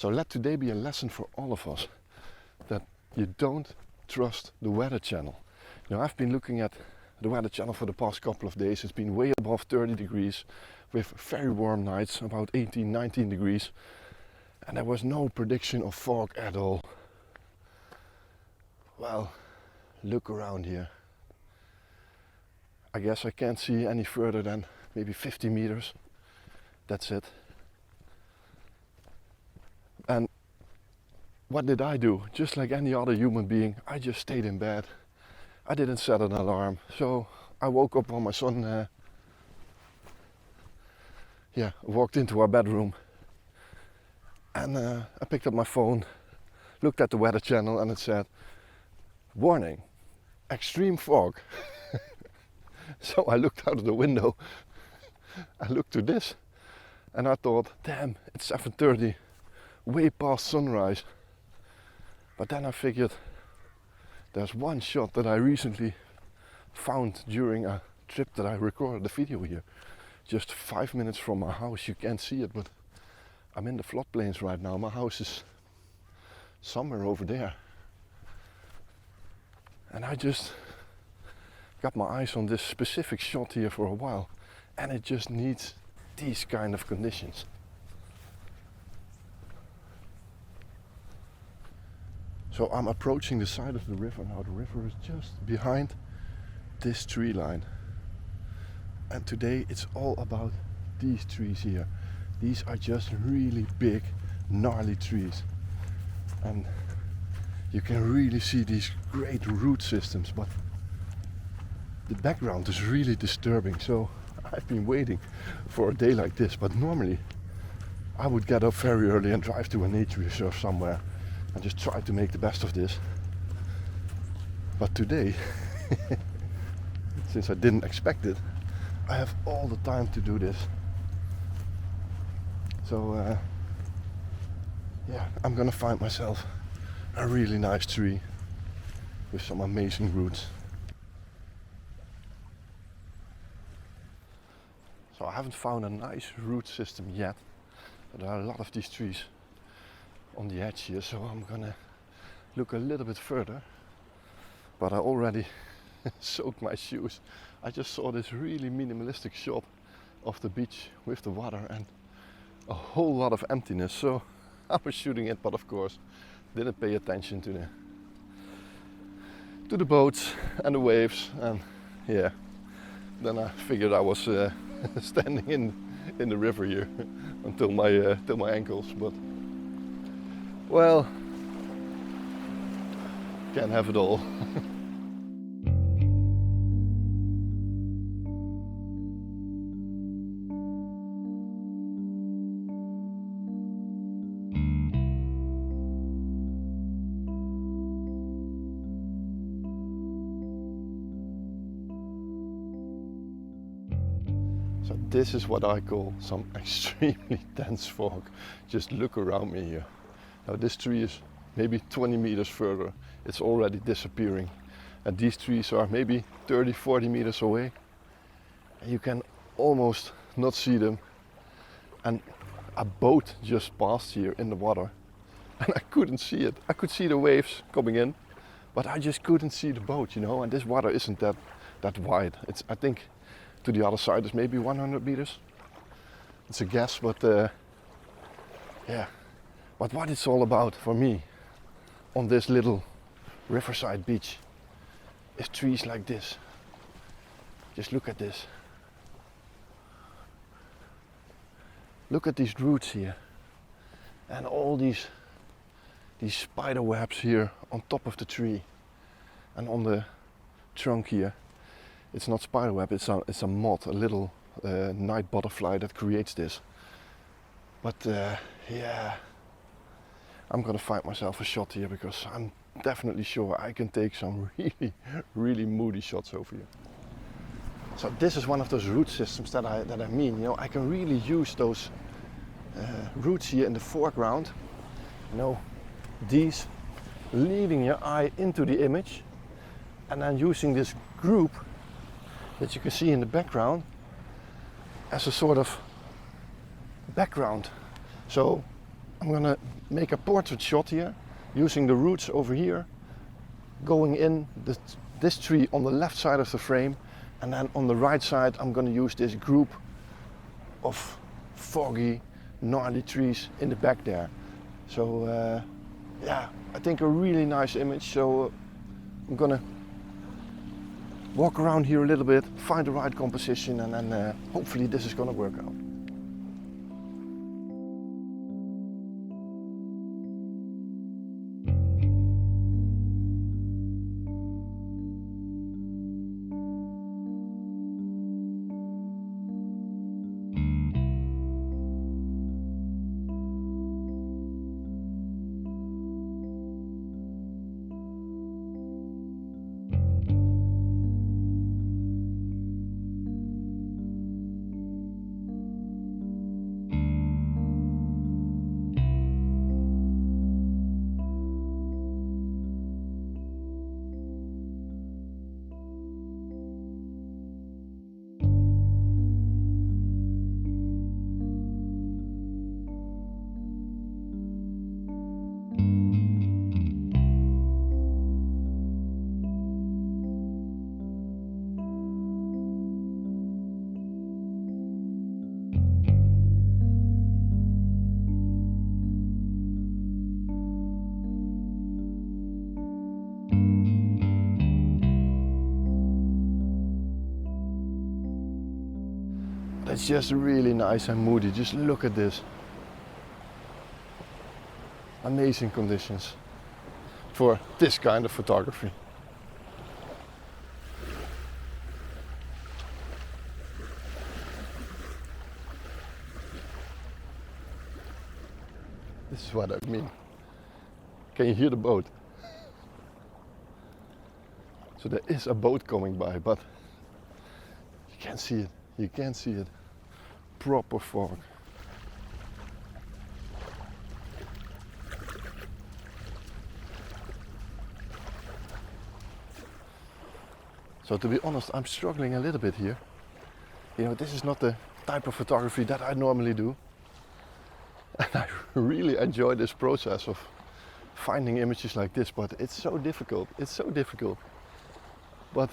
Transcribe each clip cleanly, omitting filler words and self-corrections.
So let today be a lesson for all of us that you don't trust the weather channel. You know, I've been looking at the weather channel for the past couple of days. It's been way above 30 degrees with very warm nights, about 18, 19 degrees. And there was no prediction of fog at all. Well, look around here. I guess I can't see any further than maybe 50 meters. That's it. And what did I do? Just like any other human being, I just stayed in bed. I didn't set an alarm. So I woke up when my son walked into our bedroom. And I picked up my phone, looked at the weather channel, and it said, warning, extreme fog. So I looked out of the window, I looked to this, and I thought, damn, it's 7:30, way past sunrise. But then I figured, there's one shot that I recently found during a trip that I recorded the video here. Just 5 minutes from my house. You can't see it, but I'm in the floodplains right now. My house is somewhere over there. And I just got my eyes on this specific shot here for a while. And it just needs these kind of conditions. So I'm approaching the side of the river now. The river is just behind this tree line. And today it's all about these trees here. These are just really big, gnarly trees. And you can really see these great root systems, but the background is really disturbing. So I've been waiting for a day like this, but normally I would get up very early and drive to a nature reserve somewhere and just try to make the best of this. But today, since I didn't expect it, I have all the time to do this. So I'm gonna find myself a really nice tree with some amazing roots. So I haven't found a nice root system yet, but there are a lot of these trees on the edge here, so I'm gonna look a little bit further. But I already soaked my shoes. I just saw this really minimalistic shot of the beach with the water and a whole lot of emptiness, so I was shooting it, but of course didn't pay attention to the boats and the waves, and yeah, then I figured I was standing in the river here until my ankles, but well, can't have it all. So this is what I call some extremely dense fog. Just look around me here. Now this tree is maybe 20 meters further. It's already disappearing. And these trees are maybe 30, 40 meters away. And you can almost not see them. And a boat just passed here in the water. And I couldn't see it. I could see the waves coming in, but I just couldn't see the boat, you know. And this water isn't that wide. It's, I think, to the other side is maybe 100 meters. It's a guess, but yeah. But what it's all about for me on this little riverside beach is trees like this. Just look at this. Look at these roots here and all these spider webs here on top of the tree and on the trunk here. It's not spider web, it's a moth, a little night butterfly that creates this. But yeah, I'm gonna find myself a shot here because I'm definitely sure I can take some really moody shots over here. So this is one of those root systems that I mean. You know, I can really use those roots here in the foreground. You know, these leading your eye into the image, and then using this group that you can see in the background as a sort of background. So I'm gonna make a portrait shot here, using the roots over here, going in this tree on the left side of the frame, and then on the right side I'm gonna use this group of foggy, gnarly trees in the back there. So yeah, I think a really nice image. So I'm gonna walk around here a little bit, find the right composition, and then hopefully this is gonna work out. It's just really nice and moody. Just look at this. Amazing conditions for this kind of photography. This is what I mean. Can you hear the boat? So there is a boat coming by, but you can't see it. You can't see it. Proper fog. So to be honest, I'm struggling a little bit here. You know, this is not the type of photography that I normally do. And I really enjoy this process of finding images like this, but it's so difficult. It's so difficult. But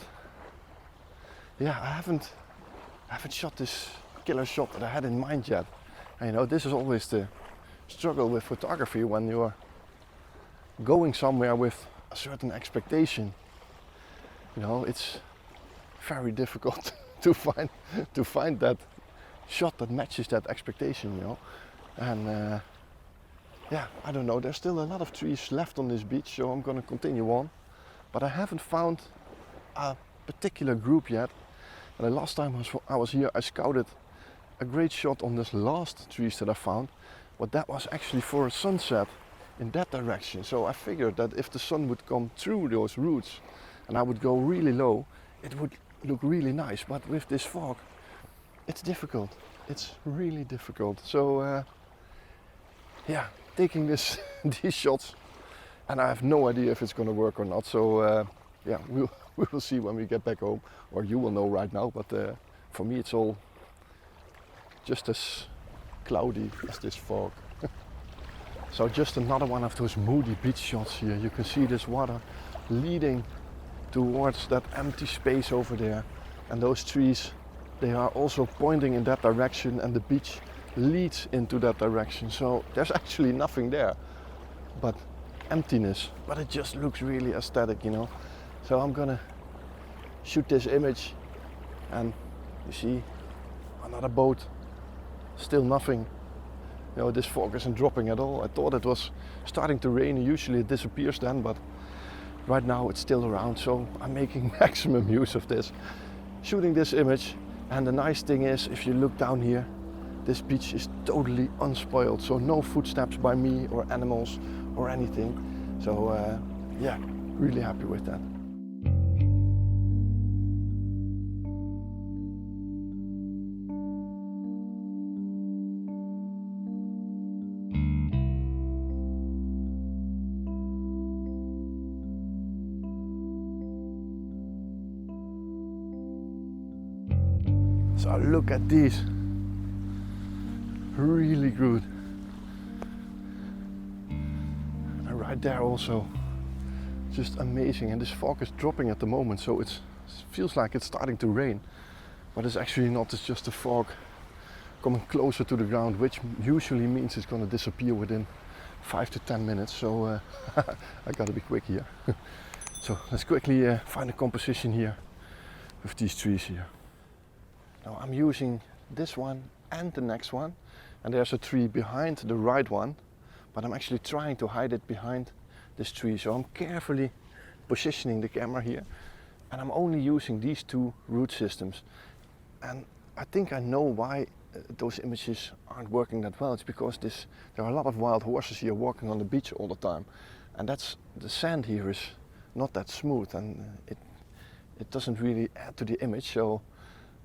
yeah, I haven't shot this killer shot that I had in mind yet. And you know, this is always the struggle with photography when you're going somewhere with a certain expectation. You know, it's very difficult to find that shot that matches that expectation, you know. And yeah, I don't know, there's still a lot of trees left on this beach, so I'm gonna continue on. But I haven't found a particular group yet. And the last time I was here, I scouted a great shot on this last trees that I found, but that was actually for a sunset in that direction. So I figured that if the sun would come through those roots and I would go really low, it would look really nice. But with this fog, it's difficult. It's really difficult. So yeah, taking these shots, and I have no idea if it's going to work or not. So yeah, we will see when we get back home, or you will know right now. But for me, it's all just as cloudy as this fog. So just another one of those moody beach shots here. You can see this water leading towards that empty space over there, and those trees, they are also pointing in that direction, and the beach leads into that direction. So there's actually nothing there but emptiness, but it just looks really aesthetic, you know. So I'm gonna shoot this image, and you see another boat, still nothing. You know, this fog isn't dropping at all. I thought it was starting to rain, and usually it disappears then, but right now it's still around. So I'm making maximum use of this, shooting this image. And the nice thing is, if you look down here, this beach is totally unspoiled. So no footsteps by me or animals or anything. So yeah, really happy with that. So look at these, really good. right there also. Just amazing, and this fog is dropping at the moment, so it feels like it's starting to rain, but it's actually not. It's just the fog coming closer to the ground, which usually means it's going to disappear within 5 to 10 minutes, so I gotta be quick here. So let's quickly find a composition here with these trees here. Now I'm using this one and the next one, and there's a tree behind the right one, but I'm actually trying to hide it behind this tree, so I'm carefully positioning the camera here, and I'm only using these two root systems. And I think I know why those images aren't working that well. It's because there are a lot of wild horses here walking on the beach all the time, and the sand here is not that smooth, and it doesn't really add to the image. So,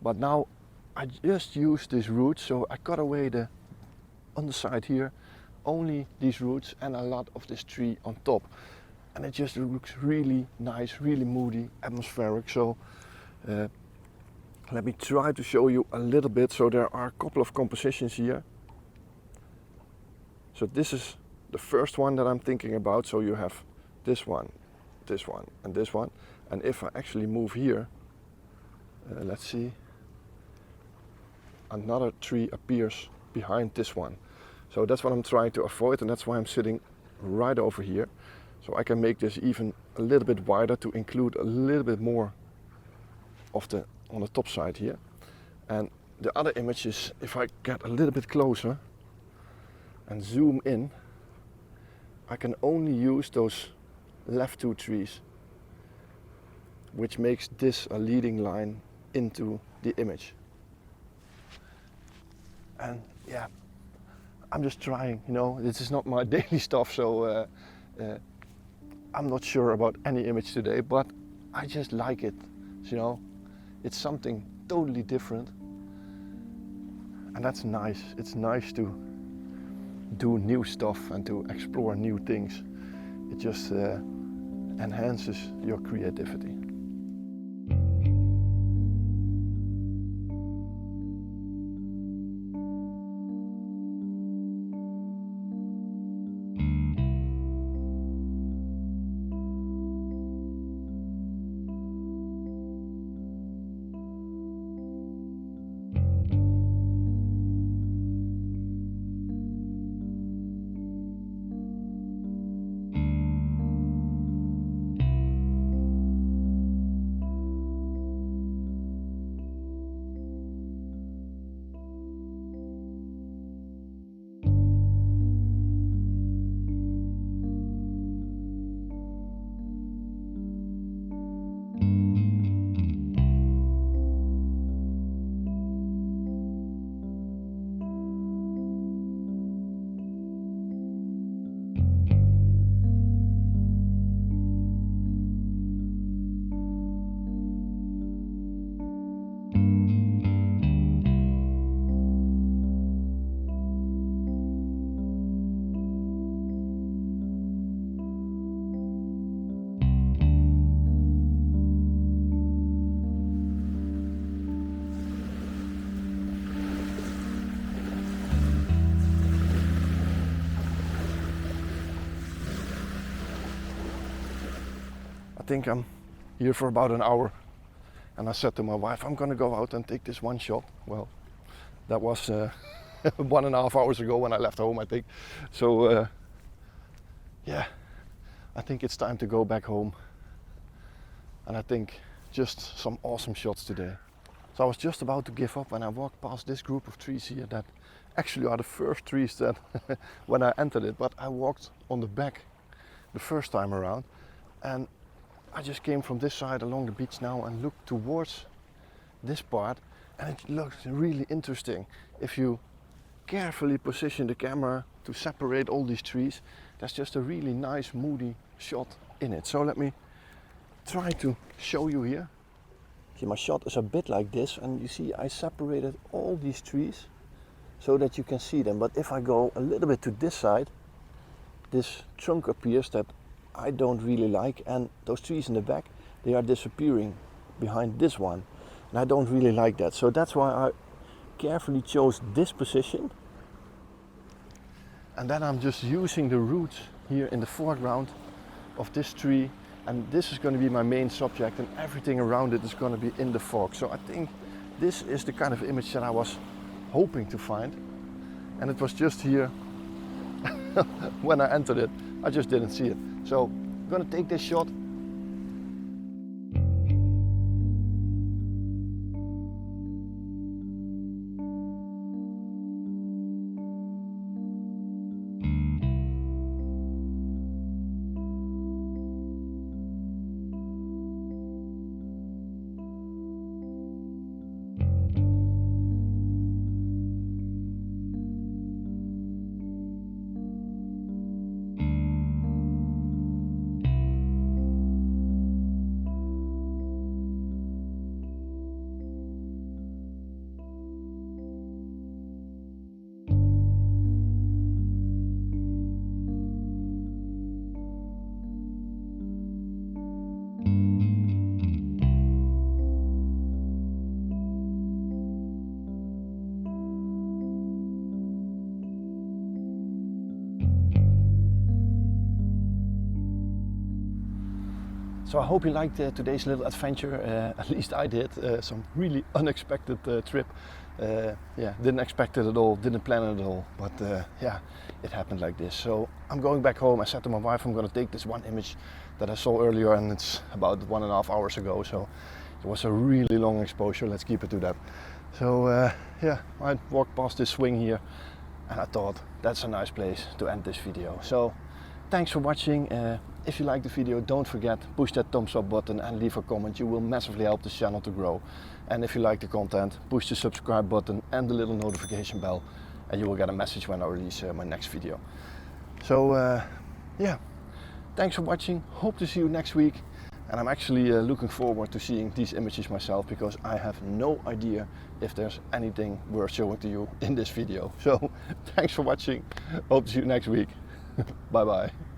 but now I just use this root, so I cut away the underside here, only these roots and a lot of this tree on top, and it just looks really nice, really moody, atmospheric. So let me try to show you a little bit. So there are a couple of compositions here. So this is the first one that I'm thinking about. So you have this one, and this one, and if I actually move here, let's see, another tree appears behind this one. So that's what I'm trying to avoid, and that's why I'm sitting right over here. So I can make this even a little bit wider to include a little bit more of on the top side here. And the other image is, if I get a little bit closer and zoom in, I can only use those left two trees, which makes this a leading line into the image. And yeah, I'm just trying, this is not my daily stuff, so I'm not sure about any image today, but I just like it, it's something totally different, and that's nice. It's nice to do new stuff and to explore new things. It just enhances your creativity. I think I'm here for about an hour, and I said to my wife, I'm gonna go out and take this one shot. Well, that was 1.5 hours ago when I left home, I think. So yeah, I think it's time to go back home, and I think just some awesome shots today. So I was just about to give up when I walked past this group of trees here that actually are the first trees that when I entered it, but I walked on the back the first time around, and I just came from this side along the beach now and looked towards this part, and it looks really interesting. If you carefully position the camera to separate all these trees, there's just a really nice moody shot in it. So let me try to show you here. See, my shot is a bit like this, and you see I separated all these trees so that you can see them. But if I go a little bit to this side, this trunk appears that I don't really like, and those trees in the back, they are disappearing behind this one, and I don't really like that. So that's why I carefully chose this position, and then I'm just using the roots here in the foreground of this tree, and this is going to be my main subject, and everything around it is going to be in the fog. So I think this is the kind of image that I was hoping to find, and it was just here when I entered it. I just didn't see it. So I'm going to take this shot. So I hope you liked today's little adventure. At least I did. Some really unexpected trip. Yeah, didn't expect it at all, didn't plan it at all. But yeah, it happened like this. So I'm going back home. I said to my wife I'm going to take this one image that I saw earlier, and it's about 1.5 hours ago. So it was a really long exposure. Let's keep it to that. So yeah, I walked past this swing here, and I thought that's a nice place to end this video. So thanks for watching. If you like the video, don't forget, push that thumbs up button and leave a comment. You will massively help this channel to grow. And if you like the content, push the subscribe button and the little notification bell, and you will get a message when I release my next video. So yeah, thanks for watching. Hope to see you next week. And I'm actually looking forward to seeing these images myself, because I have no idea if there's anything worth showing to you in this video. So thanks for watching. Hope to see you next week. Bye bye.